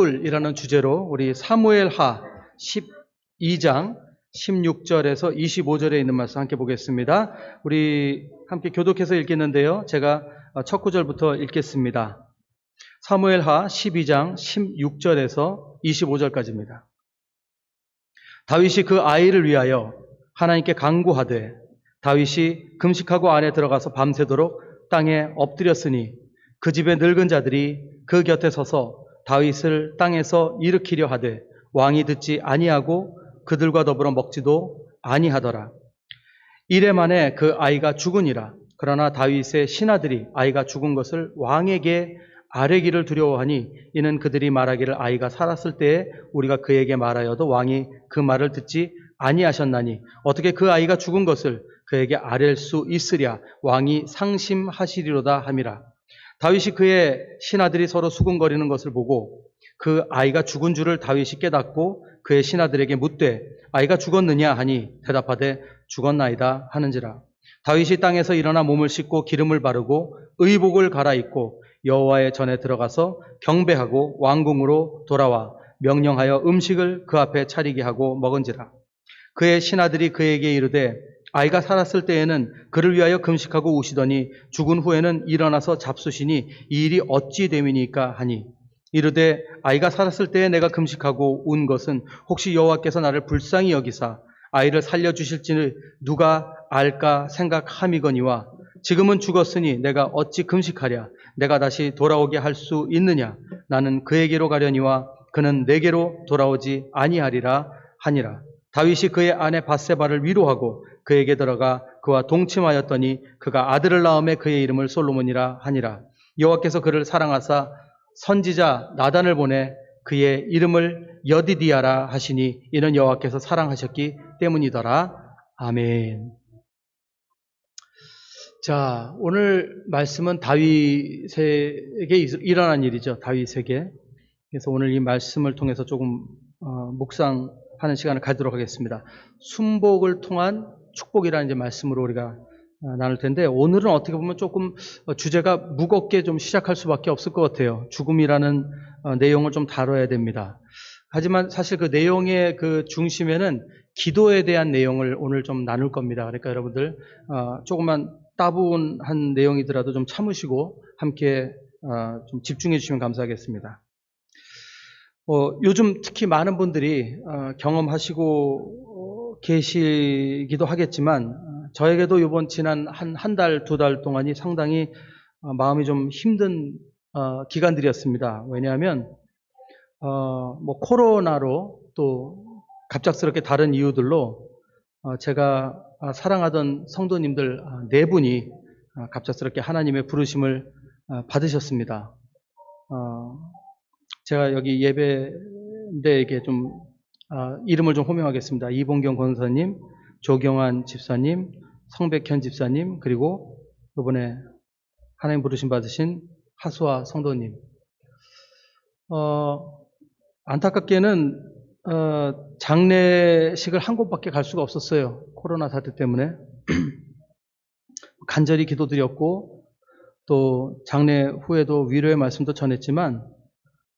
이라는 주제로 우리 사무엘하 12장 16절에서 25절에 있는 말씀 함께 보겠습니다. 우리 함께 교독해서 읽겠는데요. 제가 첫 구절부터 읽겠습니다. 사무엘하 12장 16절에서 25절까지입니다. 다윗이 그 아이를 위하여 하나님께 간구하되 다윗이 금식하고 안에 들어가서 밤새도록 땅에 엎드렸으니 그 집의 늙은 자들이 그 곁에 서서 다윗을 땅에서 일으키려 하되 왕이 듣지 아니하고 그들과 더불어 먹지도 아니하더라. 이래 만에 그 아이가 죽으니라. 그러나 다윗의 신하들이 아이가 죽은 것을 왕에게 아뢰기를 두려워하니 이는 그들이 말하기를 아이가 살았을 때에 우리가 그에게 말하여도 왕이 그 말을 듣지 아니하셨나니 어떻게 그 아이가 죽은 것을 그에게 아뢰 수 있으랴. 왕이 상심하시리로다 함이라. 다윗이 그의 신하들이 서로 수군거리는 것을 보고 그 아이가 죽은 줄을 다윗이 깨닫고 그의 신하들에게 묻되 아이가 죽었느냐 하니 대답하되 죽었나이다 하는지라. 다윗이 땅에서 일어나 몸을 씻고 기름을 바르고 의복을 갈아입고 여호와의 전에 들어가서 경배하고 왕궁으로 돌아와 명령하여 음식을 그 앞에 차리게 하고 먹은지라. 그의 신하들이 그에게 이르되 아이가 살았을 때에는 그를 위하여 금식하고 우시더니 죽은 후에는 일어나서 잡수시니 이 일이 어찌 됨이니까 하니 이르되 아이가 살았을 때에 내가 금식하고 운 것은 혹시 여호와께서 나를 불쌍히 여기사 아이를 살려주실지 누가 알까 생각함이거니와 지금은 죽었으니 내가 어찌 금식하랴. 내가 다시 돌아오게 할 수 있느냐. 나는 그에게로 가려니와 그는 내게로 돌아오지 아니하리라 하니라. 다윗이 그의 아내 밧세바를 위로하고 그에게 들어가 그와 동침하였더니 그가 아들을 낳음에 그의 이름을 솔로몬이라 하니라. 여호와께서 그를 사랑하사 선지자 나단을 보내 그의 이름을 여디디아라 하시니 이는 여호와께서 사랑하셨기 때문이더라. 아멘. 자, 오늘 말씀은 다윗에게 일어난 일이죠. 다윗에게. 그래서 오늘 이 말씀을 통해서 조금 묵상하는 시간을 가지도록 하겠습니다. 순복을 통한 축복이라는 이제 말씀으로 우리가 나눌 텐데 오늘은 어떻게 보면 조금 주제가 무겁게 좀 시작할 수밖에 없을 것 같아요. 죽음이라는 내용을 좀 다뤄야 됩니다. 하지만 사실 그 내용의 그 중심에는 기도에 대한 내용을 오늘 좀 나눌 겁니다. 그러니까 여러분들 조금만 따분한 내용이더라도 좀 참으시고 함께 좀 집중해 주시면 감사하겠습니다. 요즘 특히 많은 분들이 경험하시고 계시기도 하겠지만 저에게도 이번 지난 한 달, 두 달 동안이 상당히 마음이 좀 힘든 기간들이었습니다. 왜냐하면 뭐 코로나로 또 갑작스럽게 다른 이유들로 제가 사랑하던 성도님들 네 분이 갑작스럽게 하나님의 부르심을 받으셨습니다. 제가 여기 예배대에게 좀 이름을 좀 호명하겠습니다. 이봉경 권사님, 조경환 집사님, 성백현 집사님, 그리고 이번에 하나님 부르심 받으신 하수아 성도님. 안타깝게는 장례식을 한 곳밖에 갈 수가 없었어요. 코로나 사태 때문에. 간절히 기도드렸고 또 장례 후에도 위로의 말씀도 전했지만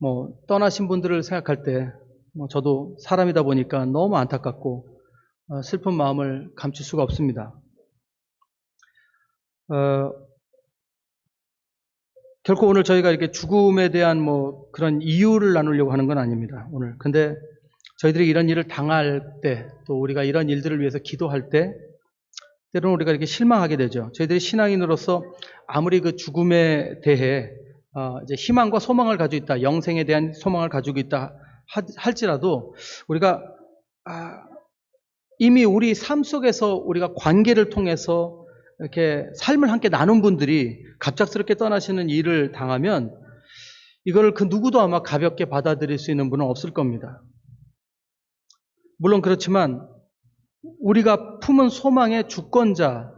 뭐 떠나신 분들을 생각할 때 저도 사람이다 보니까 너무 안타깝고 슬픈 마음을 감출 수가 없습니다. 결코 오늘 저희가 이렇게 죽음에 대한 뭐 그런 이유를 나누려고 하는 건 아닙니다. 오늘. 근데 저희들이 이런 일을 당할 때 또 우리가 이런 일들을 위해서 기도할 때 때로는 우리가 이렇게 실망하게 되죠. 저희들이 신앙인으로서 아무리 그 죽음에 대해 이제 희망과 소망을 가지고 있다, 영생에 대한 소망을 가지고 있다 할지라도 우리가 이미 우리 삶 속에서 우리가 관계를 통해서 이렇게 삶을 함께 나눈 분들이 갑작스럽게 떠나시는 일을 당하면 이걸 그 누구도 아마 가볍게 받아들일 수 있는 분은 없을 겁니다. 물론 그렇지만 우리가 품은 소망의 주권자와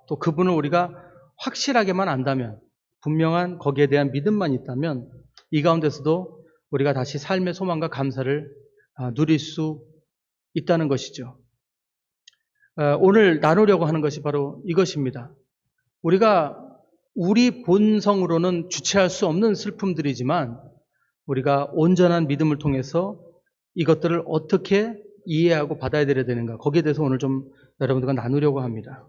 또 그분을 우리가 확실하게만 안다면, 분명한 거기에 대한 믿음만 있다면 이 가운데서도 우리가 다시 삶의 소망과 감사를 누릴 수 있다는 것이죠. 오늘 나누려고 하는 것이 바로 이것입니다. 우리가 우리 본성으로는 주체할 수 없는 슬픔들이지만 우리가 온전한 믿음을 통해서 이것들을 어떻게 이해하고 받아들여야 되는가, 거기에 대해서 오늘 좀 여러분들과 나누려고 합니다.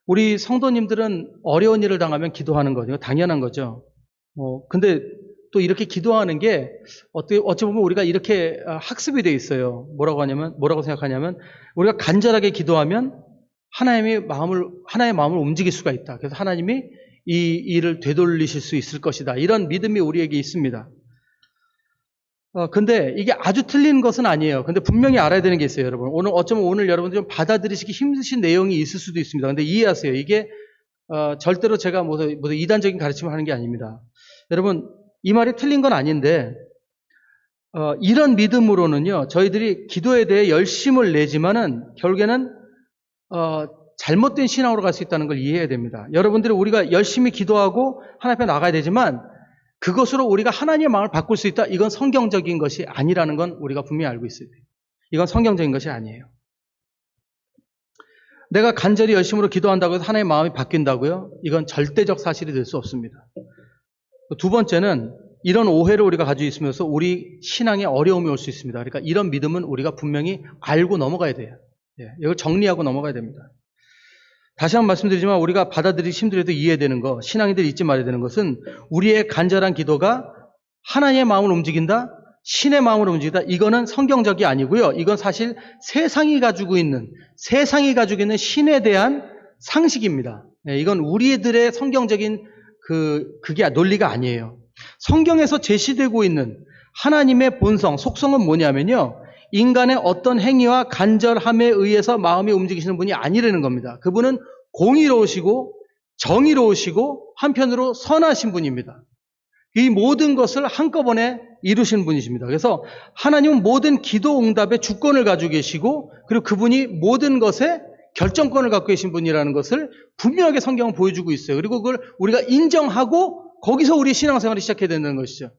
우리 성도님들은 어려운 일을 당하면 기도하는 거죠. 당연한 거죠. 근데 또 이렇게 기도하는 게 어찌 보면 우리가 이렇게 학습이 돼 있어요. 뭐라고 생각하냐면 우리가 간절하게 기도하면 하나님의 마음을 움직일 수가 있다. 그래서 하나님이 이 일을 되돌리실 수 있을 것이다. 이런 믿음이 우리에게 있습니다. 근데 이게 아주 틀린 것은 아니에요. 근데 분명히 알아야 되는 게 있어요, 여러분. 어쩌면 오늘 여러분들 좀 받아들이시기 힘드신 내용이 있을 수도 있습니다. 근데 이해하세요. 이게, 절대로 제가 무슨 이단적인 가르침을 하는 게 아닙니다. 여러분, 이 말이 틀린 건 아닌데, 이런 믿음으로는요, 저희들이 기도에 대해 열심을 내지만은, 결국에는, 잘못된 신앙으로 갈 수 있다는 걸 이해해야 됩니다. 여러분들이 우리가 열심히 기도하고 하나님 앞에 나가야 되지만, 그것으로 우리가 하나님의 마음을 바꿀 수 있다? 이건 성경적인 것이 아니라는 건 우리가 분명히 알고 있어야 돼요. 이건 성경적인 것이 아니에요. 내가 간절히 열심으로 기도한다고 해서 하나님의 마음이 바뀐다고요? 이건 절대적 사실이 될 수 없습니다. 두 번째는 이런 오해를 우리가 가지고 있으면서 우리 신앙에 어려움이 올 수 있습니다. 그러니까 이런 믿음은 우리가 분명히 알고 넘어가야 돼요. 이걸 정리하고 넘어가야 됩니다. 다시 한번 말씀드리지만 우리가 받아들이기 힘들어도 이해되는 거, 신앙인들이 잊지 말아야 되는 것은 우리의 간절한 기도가 하나님의 마음을 움직인다, 신의 마음을 움직인다. 이거는 성경적이 아니고요. 이건 사실 세상이 가지고 있는 신에 대한 상식입니다. 이건 우리들의 성경적인 그게 논리가 아니에요. 성경에서 제시되고 있는 하나님의 본성, 속성은 뭐냐면요. 인간의 어떤 행위와 간절함에 의해서 마음이 움직이시는 분이 아니라는 겁니다. 그분은 공의로우시고 정의로우시고 한편으로 선하신 분입니다. 이 모든 것을 한꺼번에 이루신 분이십니다. 그래서 하나님은 모든 기도 응답의 주권을 가지고 계시고 그리고 그분이 모든 것에 결정권을 갖고 계신 분이라는 것을 분명하게 성경은 보여주고 있어요. 그리고 그걸 우리가 인정하고 거기서 우리 신앙생활을 시작해야 된다는 것이죠.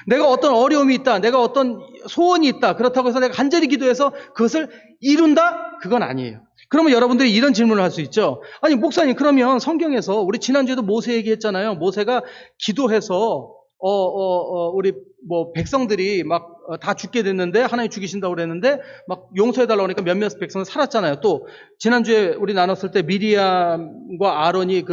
내가 어떤 어려움이 있다, 내가 어떤 소원이 있다, 그렇다고 해서 내가 간절히 기도해서 그것을 이룬다? 그건 아니에요. 그러면 여러분들이 이런 질문을 할 수 있죠. 아니 목사님, 그러면 성경에서 우리 지난주에도 모세 얘기했잖아요. 모세가 기도해서 우리 백성들이 막 다 죽게 됐는데 하나님 죽이신다고 그랬는데 막 용서해달라고 하니까 몇몇 백성은 살았잖아요. 또 지난주에 우리 나눴을 때 미리암과 아론이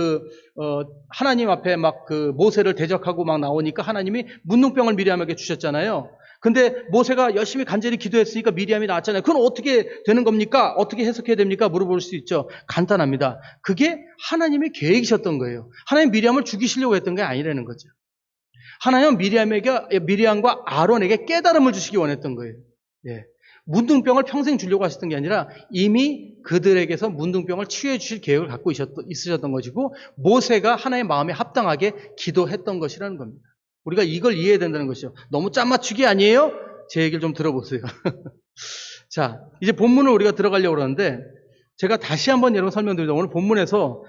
하나님 앞에 막 모세를 대적하고 막 나오니까 하나님이 문둥병을 미리암에게 주셨잖아요. 근데 모세가 열심히 간절히 기도했으니까 미리암이 나왔잖아요. 그건 어떻게 되는 겁니까? 어떻게 해석해야 됩니까? 물어볼 수 있죠. 간단합니다. 그게 하나님의 계획이셨던 거예요. 하나님 미리암을 죽이시려고 했던 게 아니라는 거죠. 하나님은 미리암과 아론에게 깨달음을 주시기 원했던 거예요. 문둥병을 평생 주려고 하셨던 게 아니라 이미 그들에게서 문둥병을 치유해 주실 계획을 갖고 있으셨던 것이고 모세가 하나님의 마음에 합당하게 기도했던 것이라는 겁니다. 우리가 이걸 이해해야 된다는 것이죠. 너무 짠맞추기 아니에요? 제 얘기를 좀 들어보세요. 자, 이제 본문을 우리가 들어가려고 그러는데 제가 다시 한번 여러분 설명드립니다. 오늘 본문에서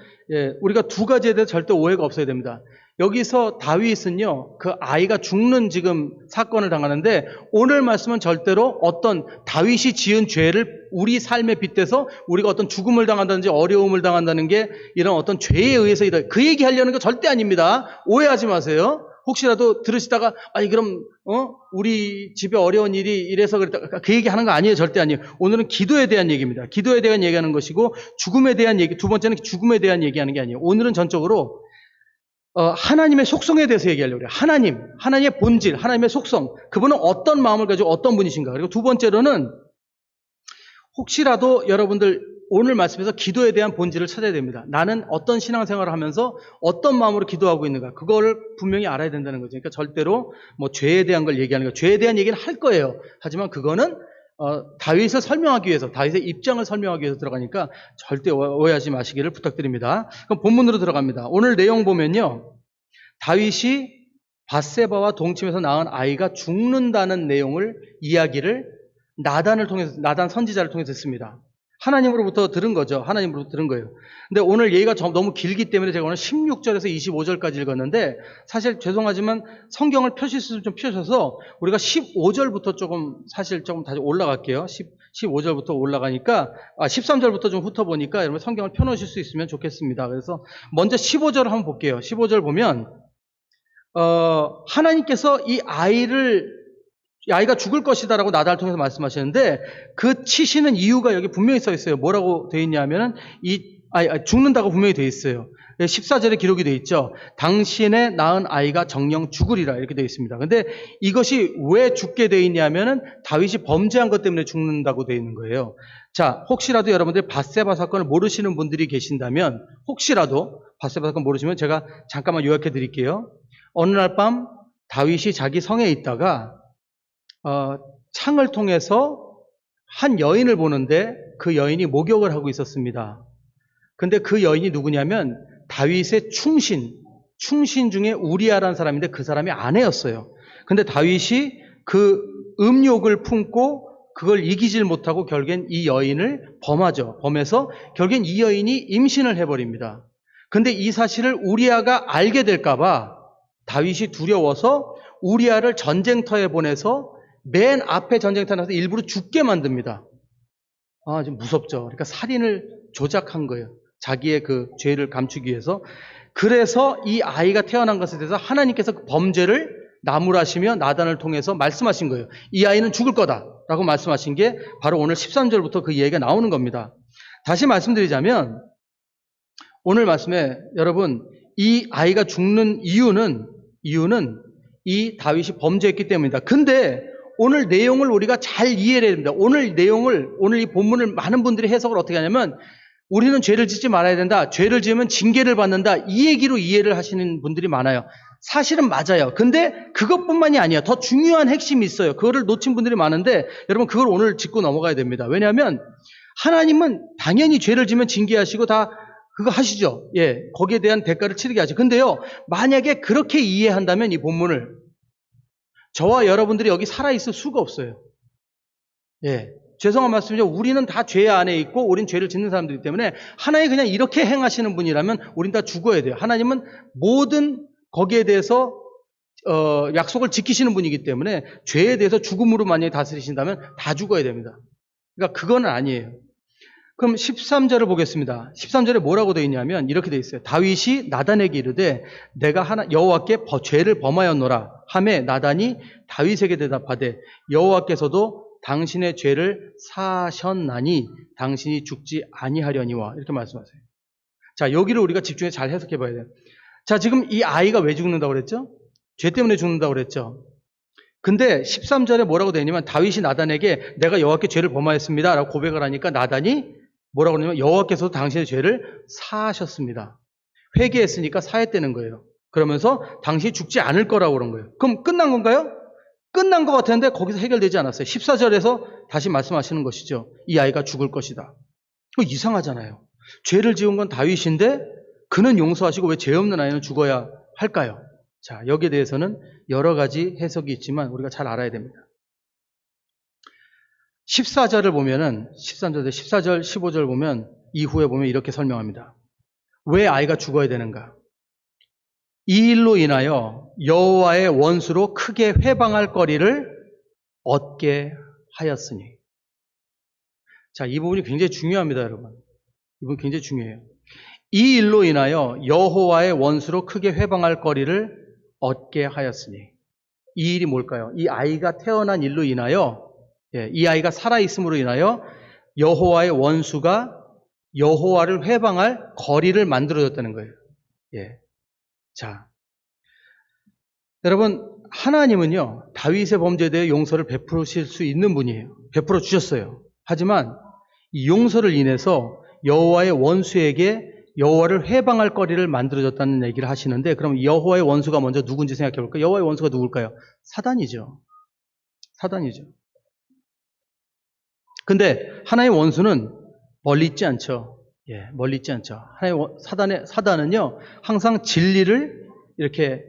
우리가 두 가지에 대해서 절대 오해가 없어야 됩니다. 여기서 다윗은요, 그 아이가 죽는 지금 사건을 당하는데 오늘 말씀은 절대로 어떤 다윗이 지은 죄를 우리 삶에 빗대서 우리가 어떤 죽음을 당한다든지 어려움을 당한다는 게 이런 어떤 죄에 의해서이다. 그 얘기 하려는 거 절대 아닙니다. 오해하지 마세요. 혹시라도 들으시다가 아니 그럼 우리 집에 어려운 일이 이래서 그랬다 그 얘기 하는 거 아니에요. 절대 아니에요. 오늘은 기도에 대한 얘기입니다. 기도에 대한 얘기하는 것이고 죽음에 대한 얘기, 두 번째는 죽음에 대한 얘기하는 게 아니에요. 오늘은 전적으로 하나님의 속성에 대해서 얘기하려고 해요. 하나님의 본질, 하나님의 속성. 그분은 어떤 마음을 가지고 어떤 분이신가. 그리고 두 번째로는 혹시라도 여러분들 오늘 말씀에서 기도에 대한 본질을 찾아야 됩니다. 나는 어떤 신앙생활을 하면서 어떤 마음으로 기도하고 있는가. 그걸 분명히 알아야 된다는 거죠. 그러니까 절대로 죄에 대한 걸 얘기하는 거. 죄에 대한 얘기는 할 거예요. 하지만 그거는 다윗을 설명하기 위해서, 다윗의 입장을 설명하기 위해서 들어가니까 절대 오해하지 마시기를 부탁드립니다. 그럼 본문으로 들어갑니다. 오늘 내용 보면요, 다윗이 밧세바와 동침해서 낳은 아이가 죽는다는 이야기를 나단 선지자를 통해서 했습니다. 하나님으로부터 들은 거죠. 하나님으로부터 들은 거예요. 근데 오늘 얘기가 너무 길기 때문에 제가 오늘 16절에서 25절까지 읽었는데 사실 죄송하지만 성경을 펴실 좀 펴셔서 우리가 15절부터 조금 다시 올라갈게요. 15절부터 올라가니까 13절부터 좀 훑어보니까 여러분 성경을 펴놓으실 수 있으면 좋겠습니다. 그래서 먼저 15절을 한번 볼게요. 15절 보면 하나님께서 이 아이가 죽을 것이다라고 나단을 통해서 말씀하시는데 그 치시는 이유가 여기 분명히 써 있어요. 뭐라고 되어 있냐면은 죽는다고 분명히 되어 있어요. 14절에 기록이 되어 있죠. 당신의 낳은 아이가 정녕 죽으리라 이렇게 되어 있습니다. 근데 이것이 왜 죽게 되어 있냐면은 다윗이 범죄한 것 때문에 죽는다고 되어 있는 거예요. 자, 혹시라도 여러분들 밧세바 사건을 모르시는 분들이 계신다면 혹시라도 밧세바 사건 모르시면 제가 잠깐만 요약해 드릴게요. 어느 날 밤 다윗이 자기 성에 있다가 창을 통해서 한 여인을 보는데 그 여인이 목욕을 하고 있었습니다. 근데 그 여인이 누구냐면 다윗의 충신 중에 우리아라는 사람인데 그 사람이 아내였어요. 근데 다윗이 그 음욕을 품고 그걸 이기질 못하고 결국엔 이 여인을 범하죠. 범해서 결국엔 이 여인이 임신을 해버립니다. 근데 이 사실을 우리아가 알게 될까봐 다윗이 두려워서 우리아를 전쟁터에 보내서 맨 앞에 전쟁터에 나가서 일부러 죽게 만듭니다. 좀 무섭죠. 그러니까 살인을 조작한 거예요. 자기의 그 죄를 감추기 위해서. 그래서 이 아이가 태어난 것에 대해서 하나님께서 그 범죄를 나무라시며 나단을 통해서 말씀하신 거예요. 이 아이는 죽을 거다라고 말씀하신 게 바로 오늘 13절부터 그 얘기가 나오는 겁니다. 다시 말씀드리자면 오늘 말씀에 여러분 이 아이가 죽는 이유는 이 다윗이 범죄했기 때문입니다. 근데 오늘 내용을 우리가 잘 이해해야 됩니다. 오늘 이 본문을 많은 분들이 해석을 어떻게 하냐면 우리는 죄를 짓지 말아야 된다. 죄를 지으면 징계를 받는다. 이 얘기로 이해를 하시는 분들이 많아요. 사실은 맞아요. 근데 그것뿐만이 아니에요. 더 중요한 핵심이 있어요. 그거를 놓친 분들이 많은데 여러분 그걸 오늘 짚고 넘어가야 됩니다. 왜냐하면 하나님은 당연히 죄를 지으면 징계하시고 다 그거 하시죠. 예, 거기에 대한 대가를 치르게 하죠. 근데요, 만약에 그렇게 이해한다면 이 본문을 저와 여러분들이 여기 살아있을 수가 없어요. 예, 죄송한 말씀이죠. 우리는 다 죄 안에 있고 우린 죄를 짓는 사람들이기 때문에 하나님 그냥 이렇게 행하시는 분이라면 우린 다 죽어야 돼요. 하나님은 모든 거기에 대해서 약속을 지키시는 분이기 때문에 죄에 대해서 죽음으로 만약에 다스리신다면 다 죽어야 됩니다. 그러니까 그건 아니에요. 그럼 13절을 보겠습니다. 13절에 뭐라고 되어 있냐면 이렇게 되어 있어요. 다윗이 나단에게 이르되 내가 여호와께 죄를 범하였노라 하매 나단이 다윗에게 대답하되 여호와께서도 당신의 죄를 사하셨나니 당신이 죽지 아니하려니와 이렇게 말씀하세요. 자, 여기를 우리가 집중해서 잘 해석해 봐야 돼요. 자, 지금 이 아이가 왜 죽는다고 그랬죠? 죄 때문에 죽는다고 그랬죠. 근데 13절에 뭐라고 되어 있냐면 다윗이 나단에게 내가 여호와께 죄를 범하였습니다 라고 고백을 하니까 나단이 뭐라고 그러냐면 여호와께서도 당신의 죄를 사하셨습니다. 회개했으니까 사했다는 거예요. 그러면서 당신이 죽지 않을 거라고 그런 거예요. 그럼 끝난 건가요? 끝난 것 같았는데 거기서 해결되지 않았어요. 14절에서 다시 말씀하시는 것이죠. 이 아이가 죽을 것이다. 그거 이상하잖아요. 죄를 지은 건 다윗인데 그는 용서하시고 왜 죄 없는 아이는 죽어야 할까요? 자, 여기에 대해서는 여러 가지 해석이 있지만 우리가 잘 알아야 됩니다. 14절을 보면은 13절에 14절, 15절 보면 이후에 보면 이렇게 설명합니다. 왜 아이가 죽어야 되는가? 이 일로 인하여 여호와의 원수로 크게 회방할 거리를 얻게 하였으니. 자, 이 부분이 굉장히 중요합니다, 여러분. 이 부분 굉장히 중요해요. 이 일로 인하여 여호와의 원수로 크게 회방할 거리를 얻게 하였으니. 이 일이 뭘까요? 이 아이가 태어난 일로 인하여 이 아이가 살아있음으로 인하여 여호와의 원수가 여호와를 회방할 거리를 만들어줬다는 거예요. 예. 자, 여러분 하나님은요 다윗의 범죄에 대해 용서를 베푸실 수 있는 분이에요. 베풀어 주셨어요. 하지만 이 용서를 인해서 여호와의 원수에게 여호와를 회방할 거리를 만들어줬다는 얘기를 하시는데 그럼 여호와의 원수가 먼저 누군지 생각해 볼까요? 여호와의 원수가 누굴까요? 사단이죠. 사단이죠. 근데 하나님의 원수는 멀리 있지 않죠. 예, 멀리 있지 않죠. 사단은요, 항상 진리를 이렇게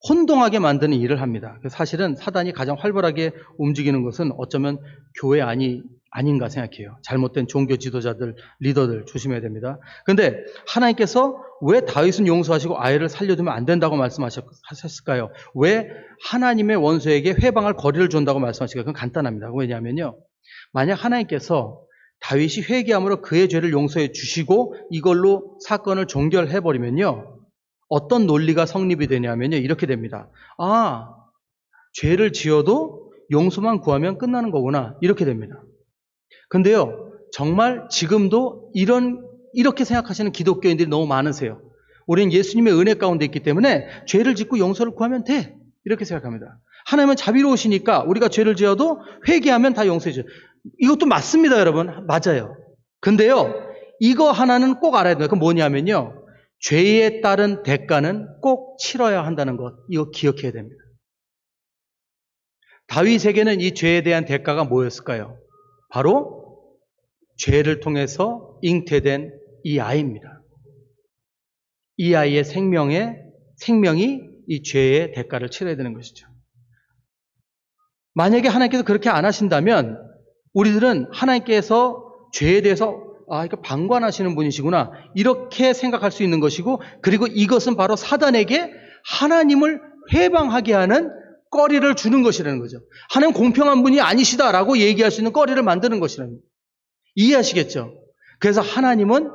혼동하게 만드는 일을 합니다. 사실은 사단이 가장 활발하게 움직이는 것은 어쩌면 교회 아닌가 생각해요. 잘못된 종교 지도자들, 리더들 조심해야 됩니다. 근데 하나님께서 왜 다윗은 용서하시고 아이를 살려두면 안 된다고 말씀하셨을까요? 왜 하나님의 원수에게 회방할 거리를 준다고 말씀하실까요? 그건 간단합니다. 왜냐하면요. 만약 하나님께서 다윗이 회개함으로 그의 죄를 용서해 주시고 이걸로 사건을 종결해 버리면요. 어떤 논리가 성립이 되냐면요. 이렇게 됩니다. 아, 죄를 지어도 용서만 구하면 끝나는 거구나. 이렇게 됩니다. 근데요, 정말 지금도 이렇게 생각하시는 기독교인들이 너무 많으세요. 우리는 예수님의 은혜 가운데 있기 때문에 죄를 짓고 용서를 구하면 돼. 이렇게 생각합니다. 하나님은 자비로우시니까 우리가 죄를 지어도 회개하면 다 용서해줘요. 이것도 맞습니다, 여러분. 맞아요. 근데요, 이거 하나는 꼭 알아야 돼요. 그건 뭐냐면요. 죄에 따른 대가는 꼭 치러야 한다는 것. 이거 기억해야 됩니다. 다윗에게는 이 죄에 대한 대가가 뭐였을까요? 바로 죄를 통해서 잉태된 이 아이입니다. 이 아이의 생명이 이 죄의 대가를 치러야 되는 것이죠. 만약에 하나님께서 그렇게 안 하신다면 우리들은 하나님께서 죄에 대해서 이거 방관하시는 분이시구나 이렇게 생각할 수 있는 것이고, 그리고 이것은 바로 사단에게 하나님을 회방하게 하는 꺼리를 주는 것이라는 거죠. 하나님 공평한 분이 아니시다라고 얘기할 수 있는 꺼리를 만드는 것이라는 거예요. 이해하시겠죠? 그래서 하나님은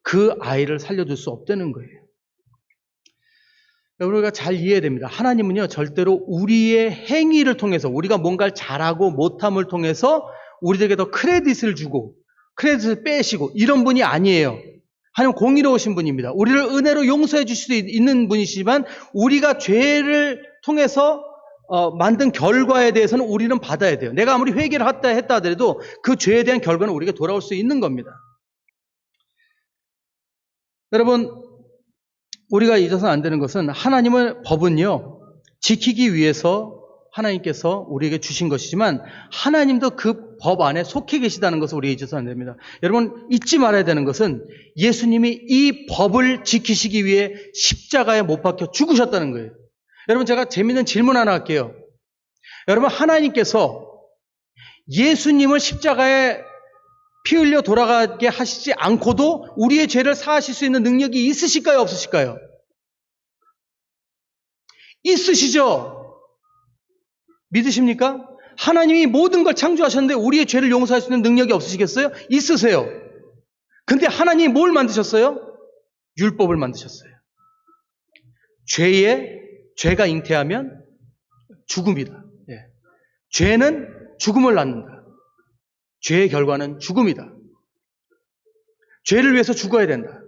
그 아이를 살려줄 수 없다는 거예요. 우리가 잘 이해해야 됩니다. 하나님은요, 절대로 우리의 행위를 통해서, 우리가 뭔가를 잘하고 못함을 통해서 우리들에게 더 크레딧을 주고 크레딧을 빼시고 이런 분이 아니에요. 하나님 공의로우신 분입니다. 우리를 은혜로 용서해 주실 수 있는 분이시지만 우리가 죄를 통해서 만든 결과에 대해서는 우리는 받아야 돼요. 내가 아무리 회개를 했다 하더라도 그 죄에 대한 결과는 우리에게 돌아올 수 있는 겁니다. 여러분, 우리가 잊어서는 안 되는 것은 하나님의 법은요, 지키기 위해서 하나님께서 우리에게 주신 것이지만 하나님도 그 법 안에 속해 계시다는 것을 우리가 잊어서는 안 됩니다. 여러분, 잊지 말아야 되는 것은 예수님이 이 법을 지키시기 위해 십자가에 못 박혀 죽으셨다는 거예요. 여러분, 제가 재밌는 질문 하나 할게요. 여러분, 하나님께서 예수님을 십자가에 피 흘려 돌아가게 하시지 않고도 우리의 죄를 사하실 수 있는 능력이 있으실까요? 없으실까요? 있으시죠? 믿으십니까? 하나님이 모든 걸 창조하셨는데 우리의 죄를 용서할 수 있는 능력이 없으시겠어요? 있으세요. 근데 하나님이 뭘 만드셨어요? 율법을 만드셨어요. 죄가 잉태하면 죽음이다. 예. 죄는 죽음을 낳는다. 죄의 결과는 죽음이다. 죄를 위해서 죽어야 된다.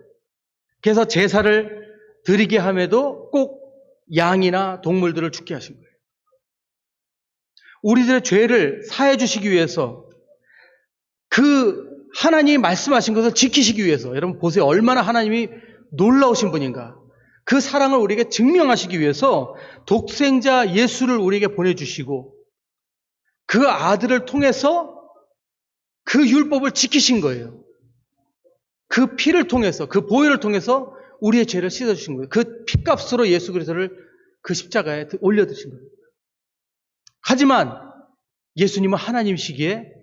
그래서 제사를 드리게 함에도 꼭 양이나 동물들을 죽게 하신 거예요. 우리들의 죄를 사해 주시기 위해서, 그 하나님이 말씀하신 것을 지키시기 위해서, 여러분 보세요. 얼마나 하나님이 놀라우신 분인가. 그 사랑을 우리에게 증명하시기 위해서 독생자 예수를 우리에게 보내주시고 그 아들을 통해서 그 율법을 지키신 거예요. 그 피를 통해서, 그 보혈을 통해서 우리의 죄를 씻어주신 거예요. 그 피값으로 예수 그리스도를 그 십자가에 올려드신 거예요. 하지만 예수님은 하나님이시기에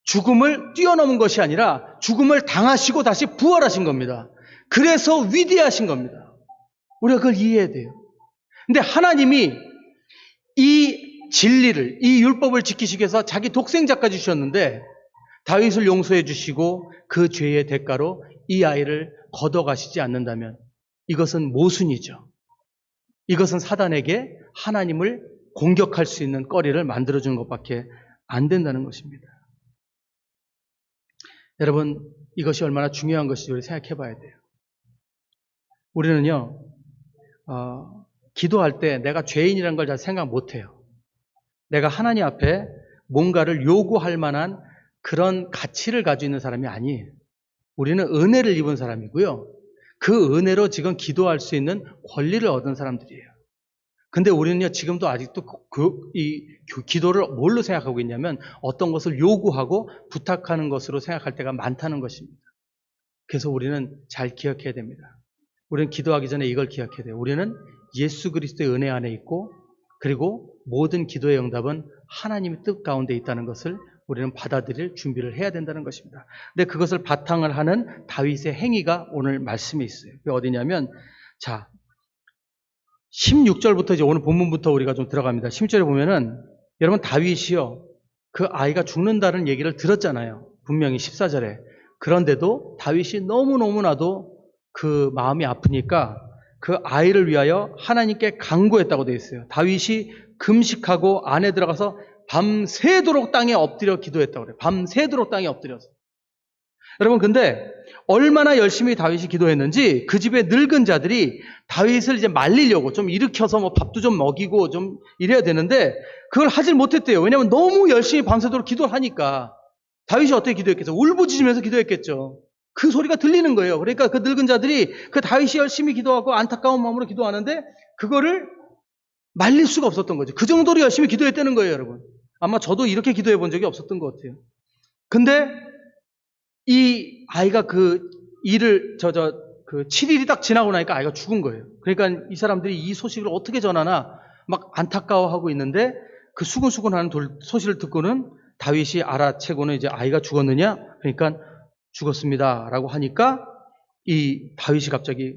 죽음을 뛰어넘은 것이 아니라 죽음을 당하시고 다시 부활하신 겁니다. 그래서 위대하신 겁니다. 우리가 그걸 이해해야 돼요. 근데 하나님이 이 진리를, 이 율법을 지키시기 위해서 자기 독생자까지 주셨는데 다윗을 용서해 주시고 그 죄의 대가로 이 아이를 걷어가시지 않는다면 이것은 모순이죠. 이것은 사단에게 하나님을 공격할 수 있는 꺼리를 만들어주는 것밖에 안 된다는 것입니다. 여러분, 이것이 얼마나 중요한 것인지 우리 생각해 봐야 돼요. 우리는요, 기도할 때 내가 죄인이라는 걸 잘 생각 못 해요. 내가 하나님 앞에 뭔가를 요구할 만한 그런 가치를 가지고 있는 사람이 아니에요. 우리는 은혜를 입은 사람이고요. 그 은혜로 지금 기도할 수 있는 권리를 얻은 사람들이에요. 근데 우리는요, 지금도 아직도 이 기도를 뭘로 생각하고 있냐면 어떤 것을 요구하고 부탁하는 것으로 생각할 때가 많다는 것입니다. 그래서 우리는 잘 기억해야 됩니다. 우리는 기도하기 전에 이걸 기억해야 돼요. 우리는 예수 그리스도의 은혜 안에 있고, 그리고 모든 기도의 응답은 하나님의 뜻 가운데 있다는 것을 우리는 받아들일 준비를 해야 된다는 것입니다. 근데 그것을 바탕을 하는 다윗의 행위가 오늘 말씀에 있어요. 그게 어디냐면, 자, 16절부터 이제 오늘 본문부터 우리가 좀 들어갑니다. 16절에 보면은, 여러분 다윗이요, 그 아이가 죽는다는 얘기를 들었잖아요. 분명히 14절에. 그런데도 다윗이 너무너무나도 그 마음이 아프니까 그 아이를 위하여 하나님께 간구했다고 되어 있어요. 다윗이 금식하고 안에 들어가서 밤새도록 땅에 엎드려 기도했다고 그래요. 밤새도록 땅에 엎드려서. 여러분, 근데 얼마나 열심히 다윗이 기도했는지 그 집의 늙은 자들이 다윗을 이제 말리려고 좀 일으켜서 뭐 밥도 좀 먹이고 좀 이래야 되는데 그걸 하질 못했대요. 왜냐하면 너무 열심히 밤새도록 기도를 하니까. 다윗이 어떻게 기도했겠어요? 울부짖으면서 기도했겠죠. 그 소리가 들리는 거예요. 그러니까 그 늙은 자들이 그 다윗이 열심히 기도하고 안타까운 마음으로 기도하는데 그거를 말릴 수가 없었던 거죠. 그 정도로 열심히 기도했다는 거예요, 여러분. 아마 저도 이렇게 기도해 본 적이 없었던 것 같아요. 근데 이 아이가 그 7일이 딱 지나고 나니까 아이가 죽은 거예요. 그러니까 이 사람들이 이 소식을 어떻게 전하나 막 안타까워하고 있는데 그 수근수근하는 소식을 듣고는 다윗이 알아채고는 이제 아이가 죽었느냐? 그러니까 죽었습니다라고 하니까 이 다윗이 갑자기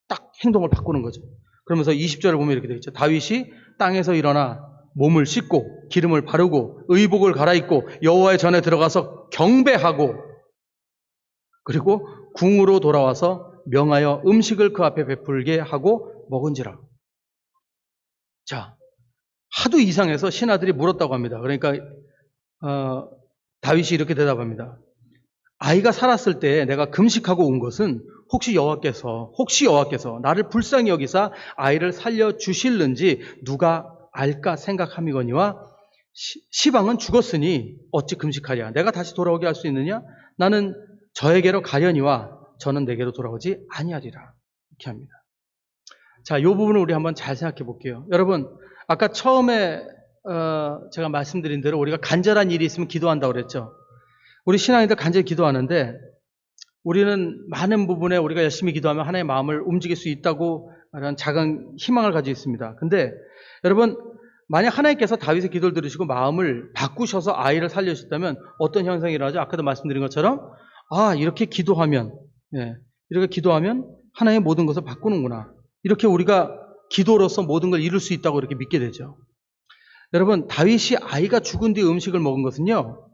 딱 행동을 바꾸는 거죠. 그러면서 20절을 보면 이렇게 되어 있죠. 다윗이 땅에서 일어나 몸을 씻고 기름을 바르고 의복을 갈아입고 여호와의 전에 들어가서 경배하고 그리고 궁으로 돌아와서 명하여 음식을 그 앞에 베풀게 하고 먹은지라. 자, 하도 이상해서 신하들이 물었다고 합니다. 그러니까 다윗이 이렇게 대답합니다. 아이가 살았을 때 내가 금식하고 온 것은 혹시 여호와께서 나를 불쌍히 여기사 아이를 살려주실는지 누가 알까 생각함이거니와 시방은 죽었으니 어찌 금식하랴. 내가 다시 돌아오게 할 수 있느냐? 나는 저에게로 가려니와 저는 내게로 돌아오지 아니하리라. 이렇게 합니다. 자, 이 부분을 우리 한번 잘 생각해 볼게요. 여러분, 아까 처음에 제가 말씀드린 대로 우리가 간절한 일이 있으면 기도한다고 그랬죠. 우리 신앙인들 간절히 기도하는데 우리는 많은 부분에 우리가 열심히 기도하면 하나님의 마음을 움직일 수 있다고 하는 작은 희망을 가지고 있습니다. 근데 여러분, 만약 하나님께서 다윗의 기도를 들으시고 마음을 바꾸셔서 아이를 살려주셨다면 어떤 현상이 일어나죠? 아까도 말씀드린 것처럼 이렇게 기도하면 하나님의 모든 것을 바꾸는구나. 이렇게 우리가 기도로서 모든 걸 이룰 수 있다고 이렇게 믿게 되죠. 여러분, 다윗이 아이가 죽은 뒤 음식을 먹은 것은요,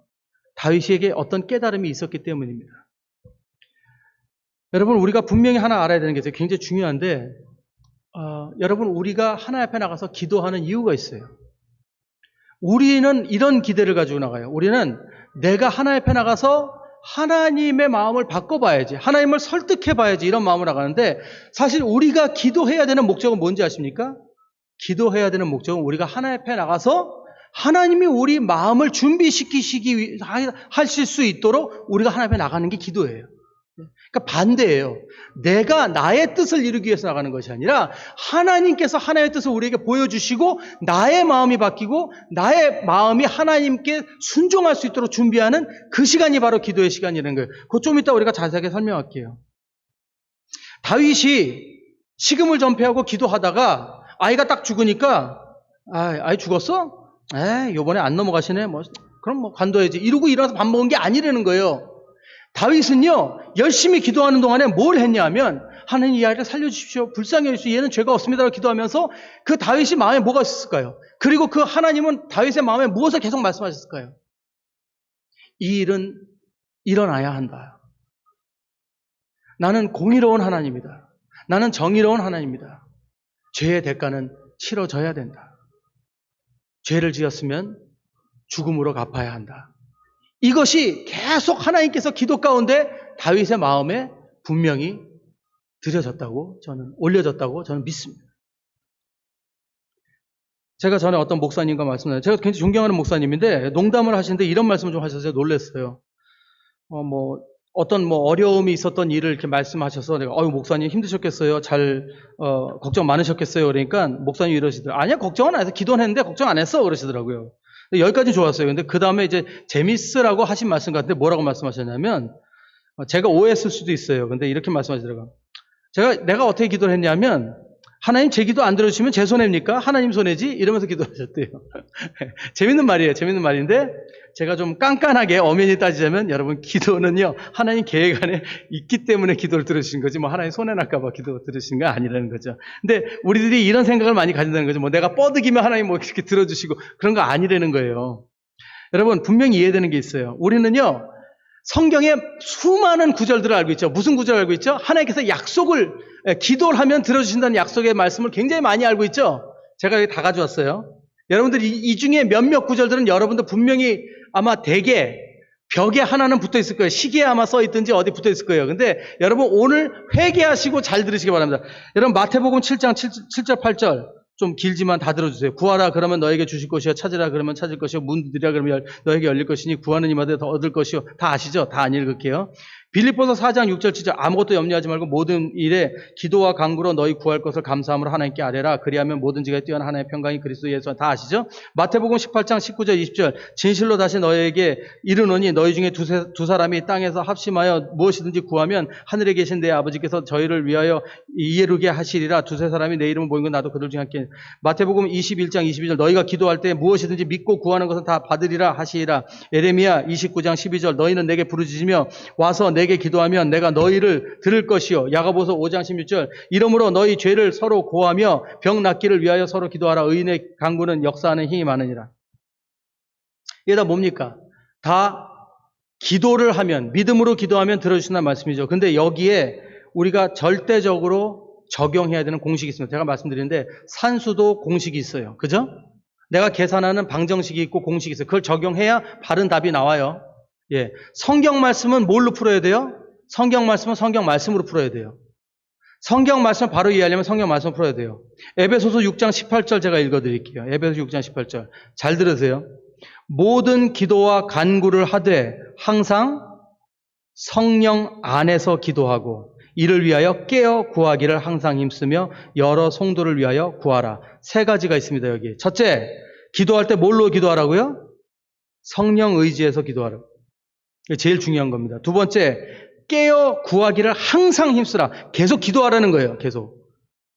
다윗에게 어떤 깨달음이 있었기 때문입니다. 여러분, 우리가 분명히 하나 알아야 되는 게 있어요. 굉장히 중요한데, 여러분, 우리가 하나님 앞에 나가서 기도하는 이유가 있어요. 우리는 이런 기대를 가지고 나가요. 우리는 내가 하나님 앞에 나가서 하나님의 마음을 바꿔봐야지, 하나님을 설득해봐야지, 이런 마음으로 나가는데, 사실 우리가 기도해야 되는 목적은 뭔지 아십니까? 기도해야 되는 목적은 우리가 하나님 앞에 나가서 하나님이 우리 마음을 하실 수 있도록 우리가 하나님 앞에 나가는 게 기도예요. 그러니까 반대예요. 내가 나의 뜻을 이루기 위해서 나가는 것이 아니라 하나님께서 하나님의 뜻을 우리에게 보여주시고 나의 마음이 바뀌고 나의 마음이 하나님께 순종할 수 있도록 준비하는 그 시간이 바로 기도의 시간이라는 거예요. 그거 좀 이따 우리가 자세하게 설명할게요. 다윗이 식음을 전폐하고 기도하다가 아이가 딱 죽으니까 아이 죽었어? 요번에 안 넘어가시네. 그럼 관둬야지. 이러고 일어나서 밥 먹은 게 아니라는 거예요. 다윗은요, 열심히 기도하는 동안에 뭘 했냐면, 하나님 이 아이를 살려주십시오. 불쌍히 여기시오. 얘는 죄가 없습니다라고 기도하면서 그 다윗이 마음에 뭐가 있었을까요? 그리고 그 하나님은 다윗의 마음에 무엇을 계속 말씀하셨을까요? 이 일은 일어나야 한다. 나는 공의로운 하나님이다. 나는 정의로운 하나님이다. 죄의 대가는 치러져야 된다. 죄를 지었으면 죽음으로 갚아야 한다. 이것이 계속 하나님께서 기도 가운데 다윗의 마음에 분명히 올려졌다고 저는 믿습니다. 제가 전에 어떤 목사님과 말씀드렸어요. 제가 굉장히 존경하는 목사님인데 농담을 하시는데 이런 말씀을 좀 하셔서 놀랐어요. 어떤 어려움이 있었던 일을 이렇게 말씀하셔서 내가 목사님 힘드셨겠어요. 걱정 많으셨겠어요. 그러니까 목사님이 이러시더라고요. 아니야, 걱정은 안 해서 기도는 했는데 걱정 안 했어. 그러시더라고요. 여기까지 좋았어요. 근데 그 다음에 이제 재밌으라고 하신 말씀 같은데 뭐라고 말씀하셨냐면, 제가 오해했을 수도 있어요. 근데 이렇게 말씀하시더라고요. 내가 어떻게 기도를 했냐면, 하나님 제 기도 안 들어주시면 제 손해입니까? 하나님 손해지? 이러면서 기도하셨대요. 재밌는 말이에요. 재밌는 말인데, 제가 좀 깐깐하게 엄연히 따지자면, 여러분, 기도는요, 하나님 계획 안에 있기 때문에 기도를 들으신 거지, 하나님 손해날까봐 기도 들으신 거 아니라는 거죠. 근데 우리들이 이런 생각을 많이 가진다는 거죠. 내가 뻐득이면 하나님 이렇게 들어주시고, 그런 거 아니라는 거예요. 여러분, 분명히 이해되는 게 있어요. 우리는요, 성경에 수많은 구절들을 알고 있죠. 무슨 구절을 알고 있죠? 하나님께서 약속을, 기도를 하면 들어주신다는 약속의 말씀을 굉장히 많이 알고 있죠. 제가 여기 다 가져왔어요. 여러분들 이 중에 몇몇 구절들은 여러분들 분명히 아마 대개 벽에 하나는 붙어 있을 거예요. 시계에 아마 써 있든지 어디 붙어 있을 거예요. 근데 여러분 오늘 회개하시고 잘 들으시기 바랍니다. 여러분 마태복음 7장 7절 8절 좀 길지만 다 들어주세요. 구하라 그러면 너에게 주실 것이요, 찾으라 그러면 찾을 것이요, 문 두드리라 그러면 너에게 열릴 것이니 구하는 이마다 더 얻을 것이요. 다 아시죠? 다 안 읽을게요. 빌립보서 4장 6절 7절 아무것도 염려하지 말고 모든 일에 기도와 간구로 너희 구할 것을 감사함으로 하나님께 아뢰라. 그리하면 모든지가 뛰어난 하나님의 평강이 그리스도 예수. 다 아시죠? 마태복음 18장 19절 20절 진실로 다시 너에게 이르노니 너희 중에 두 사람이 땅에서 합심하여 무엇이든지 구하면 하늘에 계신 내 아버지께서 저희를 위하여 이루게 하시리라. 두세 사람이 내 이름을 모인 건 나도 그들 중에 함께. 마태복음 21장 22절 너희가 기도할 때 무엇이든지 믿고 구하는 것은 다 받으리라 하시리라. 에레미야 29장 12절 너희는 내게 부르짖으며 와서 내게 기도하면 내가 너희를 들을 것이요. 야고보서 5장 16절 이러므로 너희 죄를 서로 고하며 병 낫기를 위하여 서로 기도하라. 의인의 간구는 역사하는 힘이 많으니라. 이게 다 뭡니까? 다 기도를 하면, 믿음으로 기도하면 들어주신다는 말씀이죠. 근데 여기에 우리가 절대적으로 적용해야 되는 공식이 있습니다. 제가 말씀드리는데 산수도 공식이 있어요. 그죠? 내가 계산하는 방정식이 있고 공식이 있어요. 그걸 적용해야 바른 답이 나와요. 예. 성경 말씀은 뭘로 풀어야 돼요? 성경 말씀은 성경 말씀으로 풀어야 돼요. 성경 말씀을 바로 이해하려면 성경 말씀을 풀어야 돼요. 에베소서 6장 18절 제가 읽어드릴게요. 에베소서 6장 18절. 잘 들으세요. 모든 기도와 간구를 하되 항상 성령 안에서 기도하고 이를 위하여 깨어 구하기를 항상 힘쓰며 여러 성도를 위하여 구하라. 세 가지가 있습니다. 여기. 첫째, 기도할 때 뭘로 기도하라고요? 성령 의지해서 기도하라. 이게 제일 중요한 겁니다. 두 번째, 깨어 구하기를 항상 힘쓰라. 계속 기도하라는 거예요. 계속.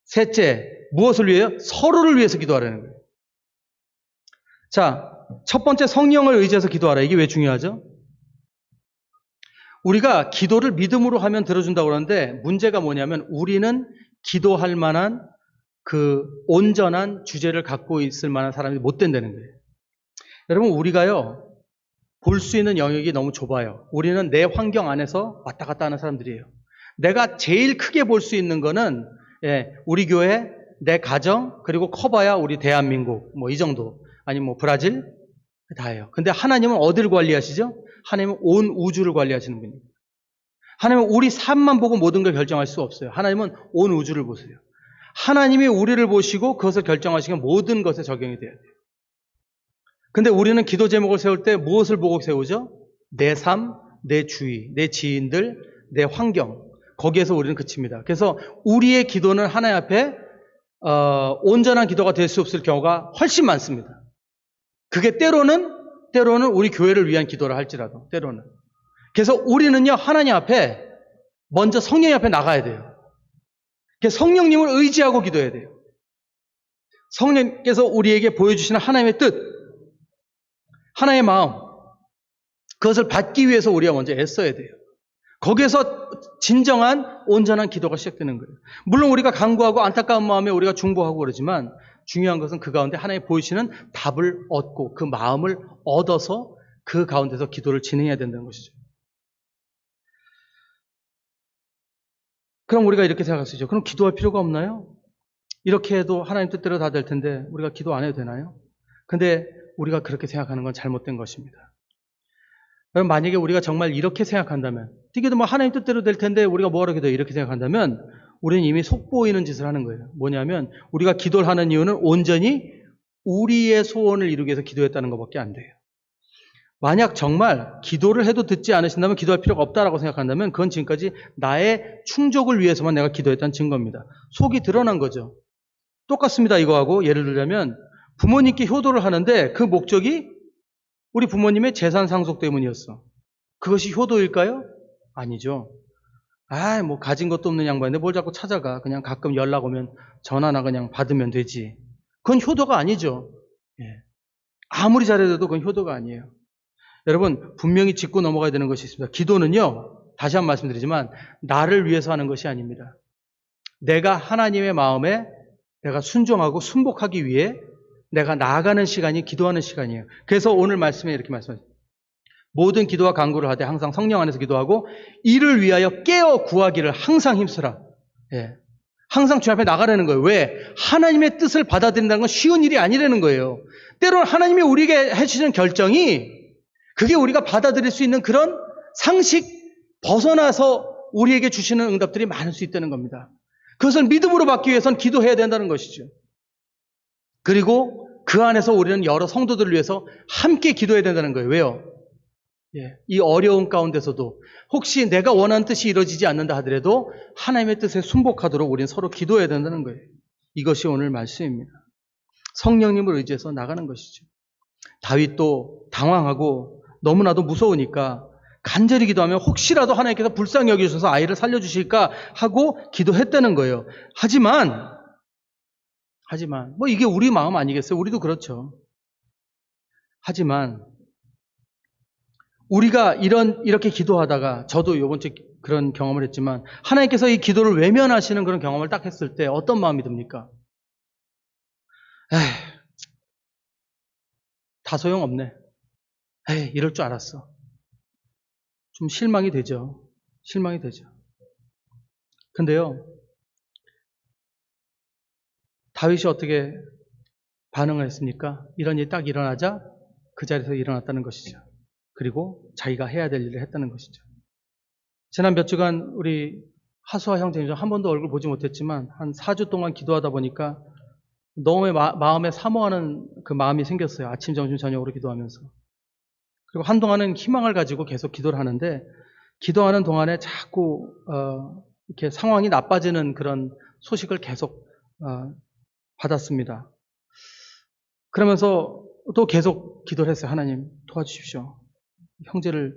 셋째, 무엇을 위해요? 서로를 위해서 기도하라는 거예요. 자, 첫 번째 성령을 의지해서 기도하라. 이게 왜 중요하죠? 우리가 기도를 믿음으로 하면 들어준다고 그러는데 문제가 뭐냐면 우리는 기도할 만한 그 온전한 주제를 갖고 있을 만한 사람이 못 된다는 거예요. 여러분 우리가요. 볼 수 있는 영역이 너무 좁아요. 우리는 내 환경 안에서 왔다 갔다 하는 사람들이에요. 내가 제일 크게 볼 수 있는 거는 우리 교회, 내 가정, 그리고 커봐야 우리 대한민국 뭐 이 정도 아니면 뭐 브라질 다예요. 근데 하나님은 어디를 관리하시죠? 하나님은 온 우주를 관리하시는 분입니다. 하나님은 우리 삶만 보고 모든 걸 결정할 수 없어요. 하나님은 온 우주를 보세요. 하나님이 우리를 보시고 그것을 결정하시면 모든 것에 적용이 돼야 돼요. 근데 우리는 기도 제목을 세울 때 무엇을 보고 세우죠? 내 삶, 내 주위, 내 지인들, 내 환경. 거기에서 우리는 그칩니다. 그래서 우리의 기도는 하나님 앞에 온전한 기도가 될 수 없을 경우가 훨씬 많습니다. 그게 때로는 우리 교회를 위한 기도를 할지라도 때로는. 그래서 우리는요 하나님 앞에 먼저 성령 앞에 나가야 돼요. 그래서 성령님을 의지하고 기도해야 돼요. 성령께서 우리에게 보여주시는 하나님의 뜻, 하나님의 마음, 그것을 받기 위해서 우리가 먼저 애써야 돼요. 거기에서 진정한 온전한 기도가 시작되는 거예요. 물론 우리가 간구하고 안타까운 마음에 우리가 중보하고 그러지만 중요한 것은 그 가운데 하나님 보이시는 답을 얻고 그 마음을 얻어서 그 가운데서 기도를 진행해야 된다는 것이죠. 그럼 우리가 이렇게 생각할 수 있죠. 그럼 기도할 필요가 없나요? 이렇게 해도 하나님 뜻대로 다 될 텐데 우리가 기도 안 해도 되나요? 근데 우리가 그렇게 생각하는 건 잘못된 것입니다. 그럼 만약에 우리가 정말 이렇게 생각한다면 이게 뭐 하나님 뜻대로 될 텐데 우리가 뭐하러 기도해 이렇게 생각한다면 우리는 이미 속보이는 짓을 하는 거예요. 뭐냐면 우리가 기도를 하는 이유는 온전히 우리의 소원을 이루기 위해서 기도했다는 것밖에 안 돼요. 만약 정말 기도를 해도 듣지 않으신다면 기도할 필요가 없다라고 생각한다면 그건 지금까지 나의 충족을 위해서만 내가 기도했다는 증거입니다. 속이 드러난 거죠. 똑같습니다. 이거하고 예를 들자면 부모님께 효도를 하는데 그 목적이 우리 부모님의 재산 상속 때문이었어. 그것이 효도일까요? 아니죠. 뭐 가진 것도 없는 양반인데 뭘 자꾸 찾아가. 그냥 가끔 연락 오면 전화나 그냥 받으면 되지. 그건 효도가 아니죠. 아무리 잘해도 그건 효도가 아니에요. 여러분 분명히 짚고 넘어가야 되는 것이 있습니다. 기도는요. 다시 한번 말씀드리지만 나를 위해서 하는 것이 아닙니다. 내가 하나님의 마음에 내가 순종하고 순복하기 위해 내가 나아가는 시간이 기도하는 시간이에요. 그래서 오늘 말씀에 이렇게 말씀하셨어요. 모든 기도와 간구를 하되 항상 성령 안에서 기도하고 이를 위하여 깨어 구하기를 항상 힘쓰라. 예. 항상 주님 앞에 나가라는 거예요. 왜? 하나님의 뜻을 받아들인다는 건 쉬운 일이 아니라는 거예요. 때로는 하나님이 우리에게 해주시는 결정이 그게 우리가 받아들일 수 있는 그런 상식 벗어나서 우리에게 주시는 응답들이 많을 수 있다는 겁니다. 그것을 믿음으로 받기 위해서는 기도해야 된다는 것이죠. 그리고 그 안에서 우리는 여러 성도들을 위해서 함께 기도해야 된다는 거예요. 왜요? 예, 이 어려운 가운데서도 혹시 내가 원하는 뜻이 이루어지지 않는다 하더라도 하나님의 뜻에 순복하도록 우리는 서로 기도해야 된다는 거예요. 이것이 오늘 말씀입니다. 성령님을 의지해서 나가는 것이죠. 다윗도 당황하고 너무나도 무서우니까 간절히 기도하면 혹시라도 하나님께서 불쌍히 여기셔서 아이를 살려주실까 하고 기도했다는 거예요. 하지만 뭐 이게 우리 마음 아니겠어요? 우리도 그렇죠. 하지만 우리가 이렇게 기도하다가 저도 이번 주에 그런 경험을 했지만 하나님께서 이 기도를 외면하시는 그런 경험을 딱 했을 때 어떤 마음이 듭니까? 다 소용없네. 이럴 줄 알았어. 좀 실망이 되죠. 실망이 되죠. 근데요, 다윗이 어떻게 반응을 했습니까? 이런 일이 딱 일어나자 그 자리에서 일어났다는 것이죠. 그리고 자기가 해야 될 일을 했다는 것이죠. 지난 몇 주간 우리 하수아 형제님 한 번도 얼굴 보지 못했지만 한 4주 동안 기도하다 보니까 너무 마음에 사모하는 그 마음이 생겼어요. 아침, 점심, 저녁으로 기도하면서. 그리고 한동안은 희망을 가지고 계속 기도를 하는데 기도하는 동안에 자꾸 이렇게 상황이 나빠지는 그런 소식을 계속 받았습니다. 그러면서 또 계속 기도를 했어요. 하나님 도와주십시오. 형제를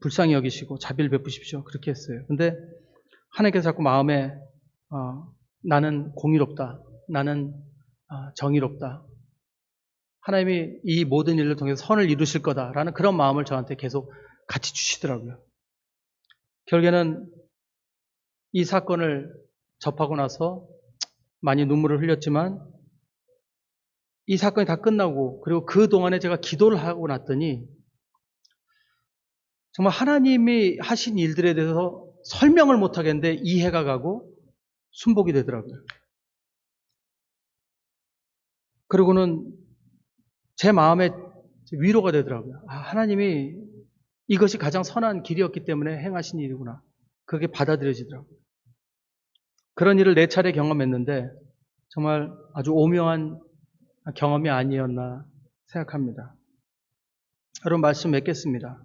불쌍히 여기시고 자비를 베푸십시오. 그렇게 했어요. 근데 하나님께서 자꾸 마음에 나는 공의롭다. 나는 정의롭다. 하나님이 이 모든 일을 통해서 선을 이루실 거다라는 그런 마음을 저한테 계속 같이 주시더라고요. 결국에는 이 사건을 접하고 나서 많이 눈물을 흘렸지만 이 사건이 다 끝나고 그리고 그 동안에 제가 기도를 하고 났더니 정말 하나님이 하신 일들에 대해서 설명을 못하겠는데 이해가 가고 순복이 되더라고요. 그리고는 제 마음에 위로가 되더라고요. 하나님이 이것이 가장 선한 길이었기 때문에 행하신 일이구나. 그게 받아들여지더라고요. 그런 일을 4차례 경험했는데 정말 아주 오묘한 경험이 아니었나 생각합니다. 여러분 말씀 맺겠습니다.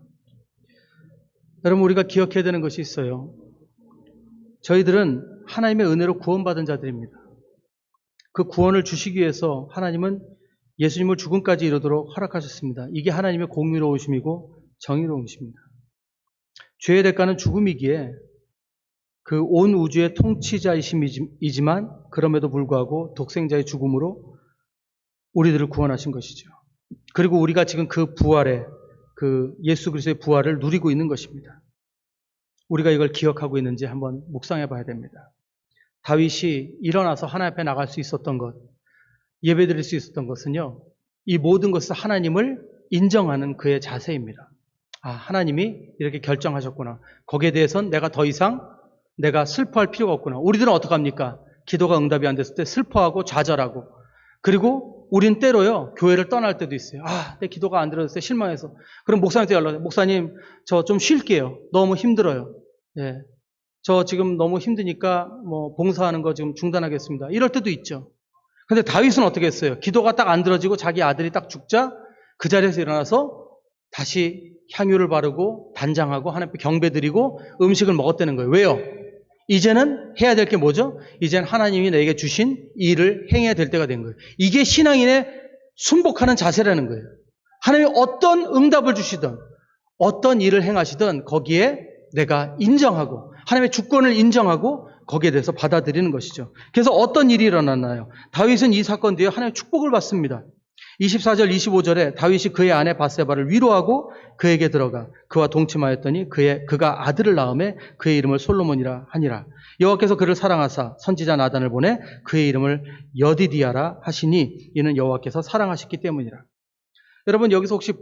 여러분 우리가 기억해야 되는 것이 있어요. 저희들은 하나님의 은혜로 구원받은 자들입니다. 그 구원을 주시기 위해서 하나님은 예수님을 죽음까지 이루도록 허락하셨습니다. 이게 하나님의 공의로우심이고 정의로우심입니다. 죄의 대가는 죽음이기에 그 온 우주의 통치자이심이지만 그럼에도 불구하고 독생자의 죽음으로 우리들을 구원하신 것이죠. 그리고 우리가 지금 그 부활에 그 예수 그리스도의 부활을 누리고 있는 것입니다. 우리가 이걸 기억하고 있는지 한번 묵상해 봐야 됩니다. 다윗이 일어나서 하나님 앞에 나갈 수 있었던 것, 예배드릴 수 있었던 것은요, 이 모든 것을 하나님을 인정하는 그의 자세입니다. 하나님이 이렇게 결정하셨구나. 거기에 대해서는 내가 더 이상 내가 슬퍼할 필요가 없구나. 우리들은 어떡합니까? 기도가 응답이 안 됐을 때 슬퍼하고 좌절하고, 그리고 우린 때로요 교회를 떠날 때도 있어요. 내 기도가 안 들어졌어요. 실망해서. 그럼 목사님한테 연락해요. 목사님 저 좀 쉴게요. 너무 힘들어요. 예, 저 지금 너무 힘드니까 뭐 봉사하는 거 지금 중단하겠습니다. 이럴 때도 있죠. 근데 다윗은 어떻게 했어요? 기도가 딱 안 들어지고 자기 아들이 딱 죽자 그 자리에서 일어나서 다시 향유를 바르고 단장하고 하나님께 경배드리고 음식을 먹었다는 거예요. 왜요? 이제는 해야 될 게 뭐죠? 이제는 하나님이 내게 주신 일을 행해야 될 때가 된 거예요. 이게 신앙인의 순복하는 자세라는 거예요. 하나님이 어떤 응답을 주시든 어떤 일을 행하시든 거기에 내가 인정하고 하나님의 주권을 인정하고 거기에 대해서 받아들이는 것이죠. 그래서 어떤 일이 일어났나요? 다윗은 이 사건 뒤에 하나님의 축복을 받습니다. 24절 25절에 다윗이 그의 아내 바세바를 위로하고 그에게 들어가 그와 동침하였더니 그가 아들을 낳음에 그의 이름을 솔로몬이라 하니라. 여호와께서 그를 사랑하사 선지자 나단을 보내 그의 이름을 여디디아라 하시니 이는 여호와께서 사랑하셨기 때문이라. 여러분 여기서 혹시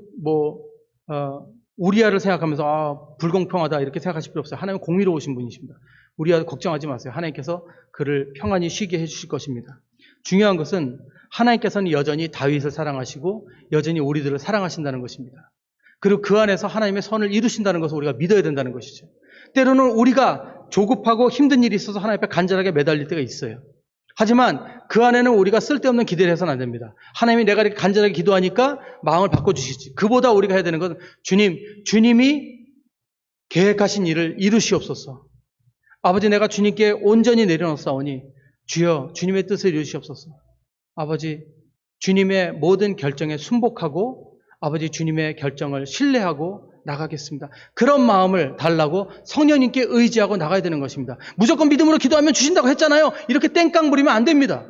우리아를 생각하면서 불공평하다 이렇게 생각하실 필요 없어요. 하나님은 공의로우신 분이십니다. 우리아 걱정하지 마세요. 하나님께서 그를 평안히 쉬게 해주실 것입니다. 중요한 것은 하나님께서는 여전히 다윗을 사랑하시고 여전히 우리들을 사랑하신다는 것입니다. 그리고 그 안에서 하나님의 선을 이루신다는 것을 우리가 믿어야 된다는 것이죠. 때로는 우리가 조급하고 힘든 일이 있어서 하나님 앞에 간절하게 매달릴 때가 있어요. 하지만 그 안에는 우리가 쓸데없는 기대를 해서는 안 됩니다. 하나님이 내가 이렇게 간절하게 기도하니까 마음을 바꿔주시지. 그보다 우리가 해야 되는 것은 주님이 계획하신 일을 이루시옵소서. 아버지, 내가 주님께 온전히 내려놓사오니 주여 주님의 뜻을 이루시옵소서. 아버지, 주님의 모든 결정에 순복하고 아버지 주님의 결정을 신뢰하고 나가겠습니다. 그런 마음을 달라고 성령님께 의지하고 나가야 되는 것입니다. 무조건 믿음으로 기도하면 주신다고 했잖아요. 이렇게 땡깡 부리면 안 됩니다.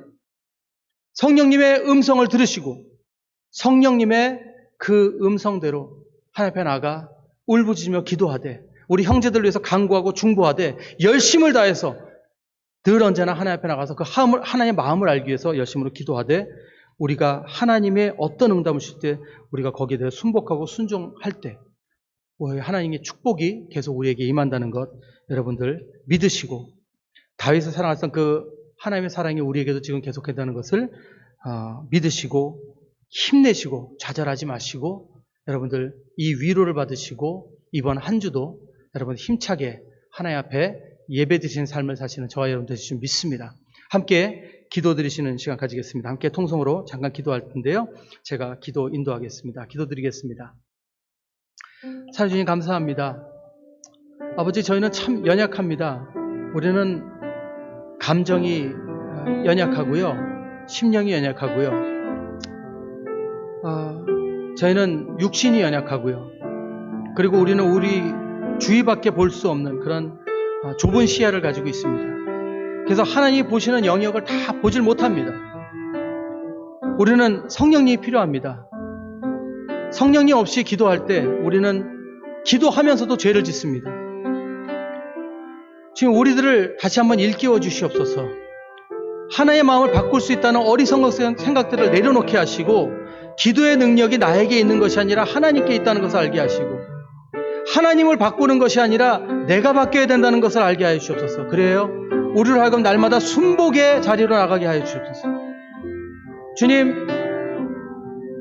성령님의 음성을 들으시고 성령님의 그 음성대로 하나님 앞에 나가 울부짖으며 기도하되 우리 형제들을 위해서 간구하고 중보하되 열심을 다해서 늘 언제나 하나님 앞에 나가서 그 하나님의 마음을 알기 위해서 열심으로 기도하되 우리가 하나님의 어떤 응답을 주실 때 우리가 거기에 대해 순복하고 순종할 때 하나님의 축복이 계속 우리에게 임한다는 것 여러분들 믿으시고 다윗을 사랑했던 그 하나님의 사랑이 우리에게도 지금 계속된다는 것을 믿으시고 힘내시고 좌절하지 마시고 여러분들 이 위로를 받으시고 이번 한 주도 여러분 힘차게 하나님 앞에 예배 드리시는 삶을 사시는 저와 여러분 되실 줄 믿습니다. 함께 기도 드리시는 시간 가지겠습니다. 함께 통성으로 잠깐 기도할 텐데요. 제가 기도 인도하겠습니다. 기도 드리겠습니다. 사주님 감사합니다. 아버지, 저희는 참 연약합니다. 우리는 감정이 연약하고요. 심령이 연약하고요. 저희는 육신이 연약하고요. 그리고 우리는 우리 주위밖에 볼 수 없는 그런 좁은 시야를 가지고 있습니다. 그래서 하나님이 보시는 영역을 다 보질 못합니다. 우리는 성령님이 필요합니다. 성령님 없이 기도할 때 우리는 기도하면서도 죄를 짓습니다. 지금 우리들을 다시 한번 일깨워 주시옵소서. 하나의 마음을 바꿀 수 있다는 어리석은 생각들을 내려놓게 하시고 기도의 능력이 나에게 있는 것이 아니라 하나님께 있다는 것을 알게 하시고 하나님을 바꾸는 것이 아니라 내가 바뀌어야 된다는 것을 알게 하여 주시옵소서. 그래요, 우리를 하여금 날마다 순복의 자리로 나가게 하여 주시옵소서. 주님,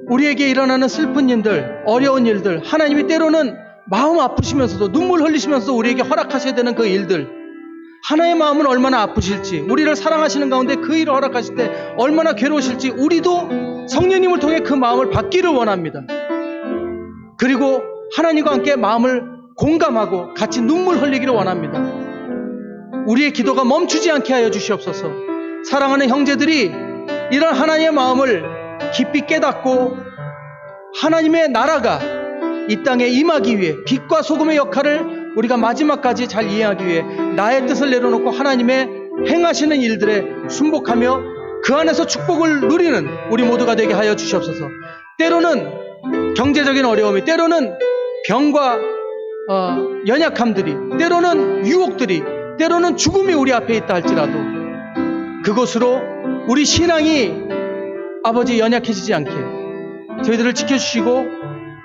우리에게 일어나는 슬픈 일들, 어려운 일들, 하나님이 때로는 마음 아프시면서도 눈물 흘리시면서도 우리에게 허락하셔야 되는 그 일들, 하나의 마음은 얼마나 아프실지, 우리를 사랑하시는 가운데 그 일을 허락하실 때 얼마나 괴로우실지 우리도 성령님을 통해 그 마음을 받기를 원합니다. 그리고 하나님과 함께 마음을 공감하고 같이 눈물 흘리기를 원합니다. 우리의 기도가 멈추지 않게 하여 주시옵소서. 사랑하는 형제들이 이런 하나님의 마음을 깊이 깨닫고 하나님의 나라가 이 땅에 임하기 위해 빛과 소금의 역할을 우리가 마지막까지 잘 이해하기 위해 나의 뜻을 내려놓고 하나님의 행하시는 일들에 순복하며 그 안에서 축복을 누리는 우리 모두가 되게 하여 주시옵소서. 때로는 경제적인 어려움이, 때로는 병과 연약함들이, 때로는 유혹들이, 때로는 죽음이 우리 앞에 있다 할지라도 그것으로 우리 신앙이 아버지 연약해지지 않게 저희들을 지켜주시고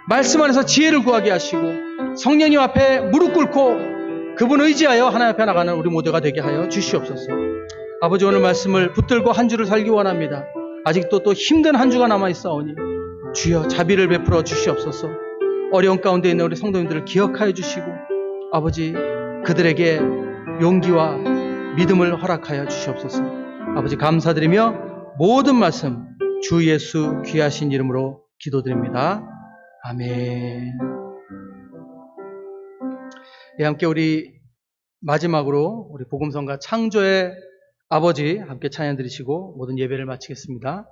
말씀 안에서 지혜를 구하게 하시고 성령님 앞에 무릎 꿇고 그분 의지하여 하나님 앞에 나가는 우리 모두가 되게 하여 주시옵소서. 아버지, 오늘 말씀을 붙들고 한 주를 살기 원합니다. 아직도 또 힘든 한 주가 남아있사오니 주여 자비를 베풀어 주시옵소서. 어려운 가운데 있는 우리 성도님들을 기억하여 주시고 아버지, 그들에게 용기와 믿음을 허락하여 주시옵소서. 아버지, 감사드리며 모든 말씀 주 예수 귀하신 이름으로 기도드립니다. 아멘. 예, 함께 우리 마지막으로 우리 복음성가 창조의 아버지 함께 찬양 드리시고 모든 예배를 마치겠습니다.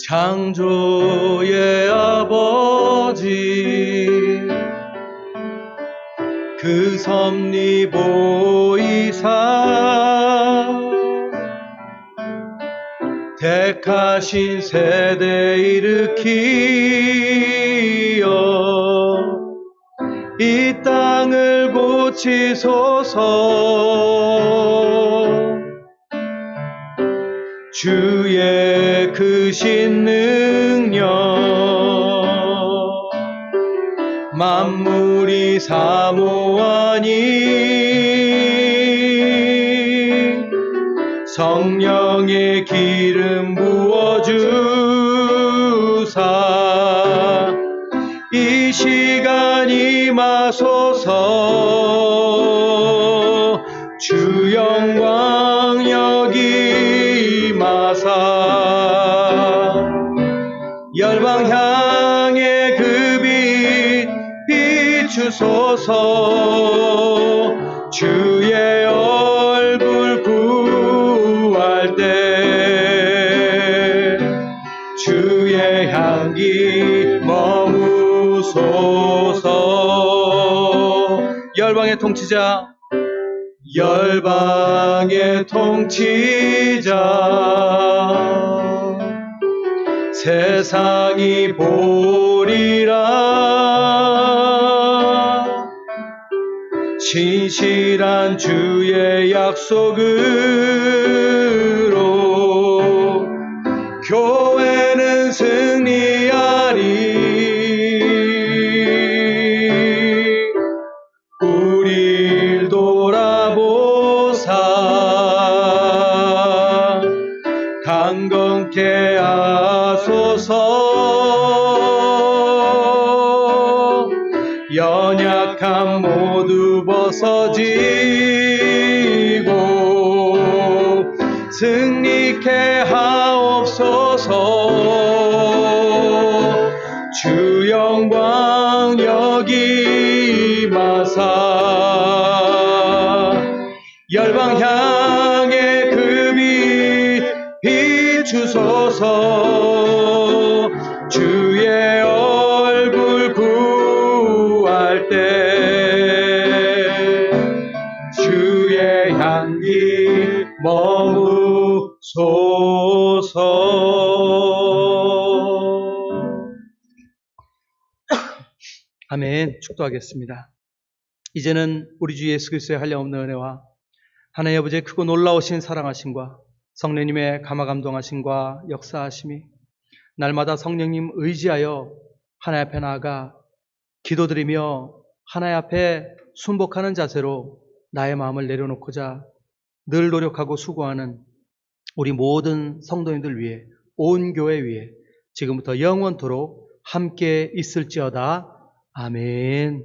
창조의 아버지 그 섭리 보이사 택하신 세대 일으키어 이 땅을 고치소서. 주의 크신 능력 만물이 사모하니 성령의 기름 부어주사 이 시간 임하소서. 주 영광 여기 임하사 열방 향해 그 빛 비추소서. 주의 얼굴 구할 때 주의 향기 머무소서. 열방의 통치자, 열방의 통치자, 세상이 보리라. 신실한 주의 약속으로 교회는 승리하리. 우릴 돌아보사 강건케 하소서. 연약함 모두 벗어지고 승리케 하옵소서. 주 영광 여기 임하사 열방 향해 그 빛 비추소서. 주의 얼굴 구할 때 주의 향기 머무소서. 아멘. 축도하겠습니다. 이제는 우리 주 예수 그리스도의 한량없는 은혜와 하나님 아버지의 크고 놀라우신 사랑하심과 성령님의 감화감동하심과 역사하심이 날마다 성령님 의지하여 하나님 앞에 나아가 기도드리며 하나님 앞에 순복하는 자세로 나의 마음을 내려놓고자 늘 노력하고 수고하는 우리 모든 성도님들 위해, 온 교회 위에 지금부터 영원토록 함께 있을지어다. 아멘.